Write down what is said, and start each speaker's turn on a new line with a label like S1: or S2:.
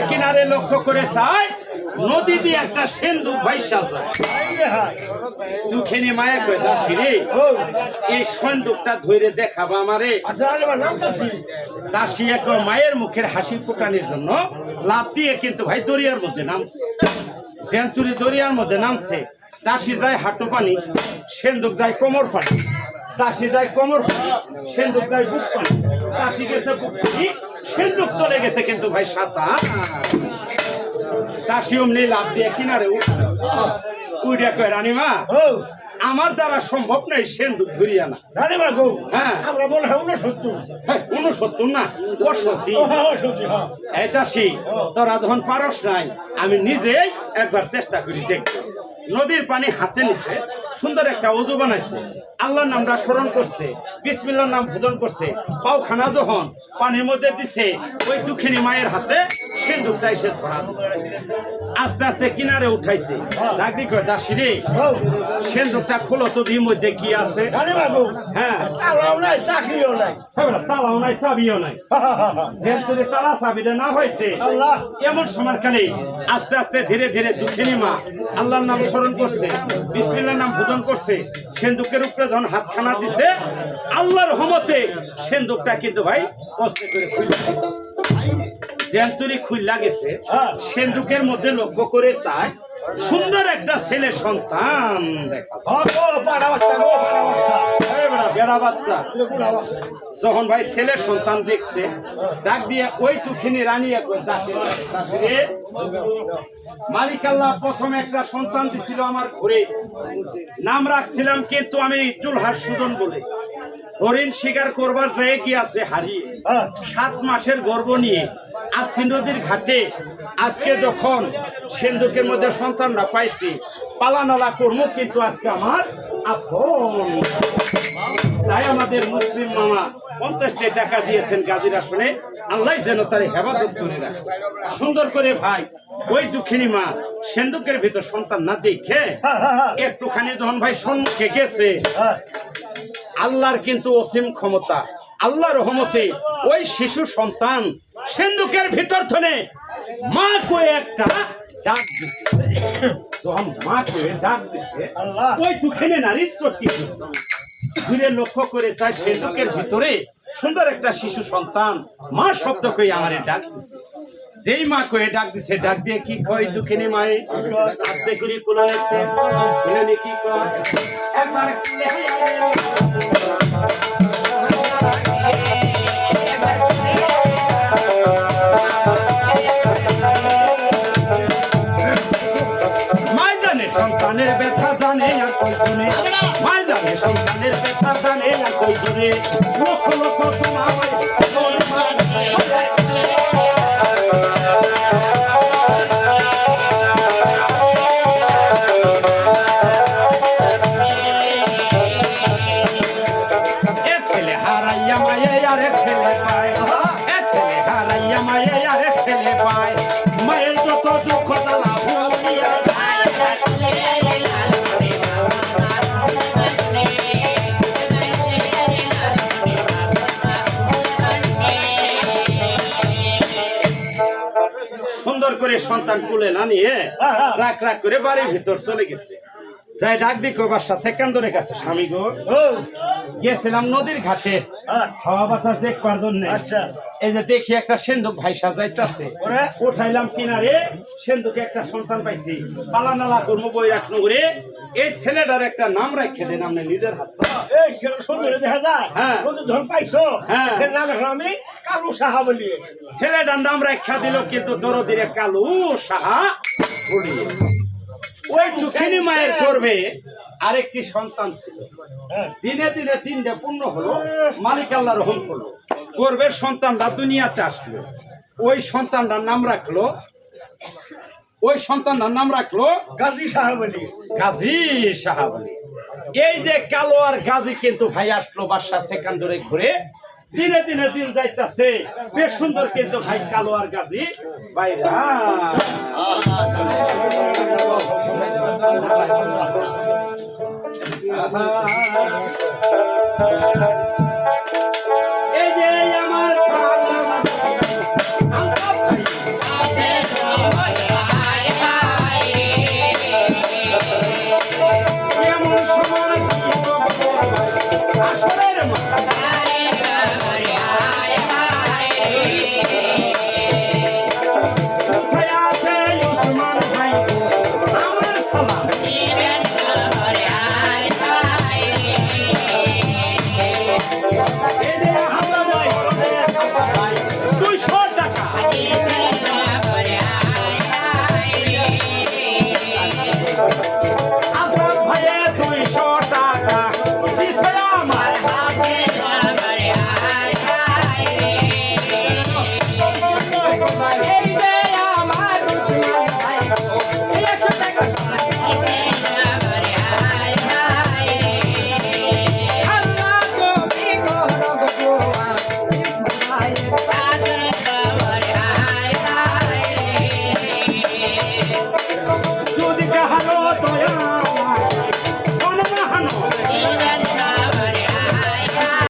S1: কিনারে লক্ষ্য করে চাই নদী দিয়ে একটা সিন্ধুক ভাইসা যায়। দুখানি মায়া কয় দাসী রে, এই সিন্ধুকটা ধরে দেখাবো আমারে। দাসী এক মায়ের মুখের হাসি ফোটানোর জন্য লাফ দিয়ে কিন্তু ভাই দরিয়ার মধ্যে নামছে, সেঞ্চুরি দরিয়ার মধ্যে নামছে। দাসী যায় হাঁটু পানি, সিন্ধুক যায় কোমর পানি, দাসী যায় কোমর পানি, সিন্ধুক যায় বুক পানি, দাসী গেছে বুক পানি, সিন্ধুক চলে গেছে কিন্তু ভাই সাঁতার। দাসী অমনি লাভ দিয়ে কিনারে উঠে কয় রানীমা আমার দ্বারা সম্ভব নয় সিন্ধুক ধরিয়া না। রানীমা গো, হ্যাঁ আমরা বলে 69 না 68। এই দাসী তোরা যখন পারস নাই আমি নিজেই একবার চেষ্টা করি দেখবো। নদীর পানি হাতে নিছে, সুন্দর একটা ওযু বানাইছে, আল্লাহর নামটা স্মরণ করছে, বিসমিল্লাহর নাম ভোজন করছে। পাওখানা যখন পানির মধ্যে দিছে ওই দুঃখিনী মায়ের হাতে সিন্ধুকটা এসে ধরা দিছে। আস্তে আস্তে কিনারে উঠাইছে। ডাকি কয় দাসী রে, সিন্ধুকটা খোলো তো দির মধ্যে কি আছে। হ্যাঁ তালাও নাই চাকরিও নাই, তালাও নাই চাবিও নাই। যেহেতু তালা চাবিটা না হয়েছে এমন সময় কালে আস্তে আস্তে ধীরে ধীরে দুঃখিনী মা আল্লাহর নাম স্মরণ করছে, বিসমিল্লাহর নাম ভোজন করছে, সিন্ধুকের উপরে যখন হাতখানা দিছে আল্লাহর রহমতে সিন্ধুকটা কিন্তু ভাই কষ্ট করে জেন্তুরি খুললা গেছে। সিন্ধুকের মধ্যে লক্ষ্য করে চায় সুন্দর একটা ছেলের সন্তান বেড়া বাচ্চা। যখন ভাই ছেলের সন্তান দেখছে ডাক দিয়ে ওই দুঃখিনী রানী মালিক আল্লাহ প্রথম একটা সন্তান দিছিল আমার ঘরে, নাম রাখছিলাম কিন্তু আমি চুলহার সুজন বলে। হরিণ শিকার করবার যায় কি আছে হারিয়ে 7 মাসের গর্ভ নিয়ে আসছি নদীর ঘাটে। আজকে যখন সিন্ধুকের মধ্যে সন্তানরা পাইছি পালানালা কর্ম কিন্তু আজকে আমার আপন। তাই আমাদের মুসলিম মামা 50টা টাকা দিয়েছেন গাজীর আসনে, আল্লাহ যেন তার হেফাজত করে রাখে সুন্দর করে। ভাই ওই দুঃখিনী মা সিন্ধুকের ভিতর সন্তান না দেখে একটুখানি যখন ভাই সম্মুখে গেছে, আল্লাহর কিন্তু অসীম ক্ষমতা, আল্লাহর রহমতে ওই শিশু সন্তান সিন্ধুকের ভিতর থেকে মা কয়ে একটা ডাক দিচ্ছে। যখন মা কয়ে ডাক দিচ্ছে ওই দুঃখিনী নারীর চটকি ঘুরে লক্ষ্য করে চায় সিন্ধুকের ভিতরে সুন্দর একটা শিশু সন্তান মা শব্দ কয়ে আমারে ডাক দিচ্ছে। যেই মা কয়ে ডাক দিছে ডাক দিয়ে কি কয় দুঃখিনী মায়ে আস্তে করে কোলে নিচ্ছে, কোলে নিয়ে কি কয় একবার মাই জানে সন্তানের ব্যথা জানে আর কই শুনে, মাই জানে সন্তানের ব্যথা জানে আর কই শুনে। লক্ষ লক্ষ সোনা মায়ের যত দুঃখ জ্বালা ভুলিয়া সুন্দর করে সন্তান কুলে না নিয়ে রাগ রাগ করে বাড়ির ভিতর চলে গেছে। যাই ডাক দিকো বাসা সেকেন্ডরের কাছে, স্বামী গো গেছিলাম নদীর ঘাটে হাওয়া বাতাস দেখবার জন্য। আচ্ছা এই যে দেখি একটা সিন্ধুক ভাইসা যাইতেছে, উঠাইলাম কিনারে, সিন্ধুকে একটা সন্তান পাইছি, পালা নালা কর্ম বই রাখনো করে এই ছেলেটার একটা নাম রাখে দেন আপনি নিজের হাত। এই ছেলে সুন্দর দেখা যায়, হ্যাঁ ধন পাইছো, হ্যাঁ আমি কালু সাহা বলি। ছেলেটার নাম রাখা দিল কিন্তু দরদিরে কালু সাহা বলি। ওই দুঃখিনী মায়ের গর্ভে আরেকটি সন্তান ছিল, দিনে দিনে দিনটা পূর্ণ হলো, মালিক আল্লাহ রহম করলো, গর্ভের সন্তানরা দুনিয়াতে আসলো। ওই সন্তানটার নাম রাখলো গাজী সাহাবলী। গাজী সাহাবলী। এই যে কালো আর গাজী কিন্তু ভাই আসলো বাসা সেকান্দরে ঘুরে, দিনে দিনে দিন যাইতেছে, বেশ সুন্দর কিন্তু ভাই কালো আর গাজী বাইরা। রে মা। কোথায় আছে ওসমান ভাই আমার সালাম।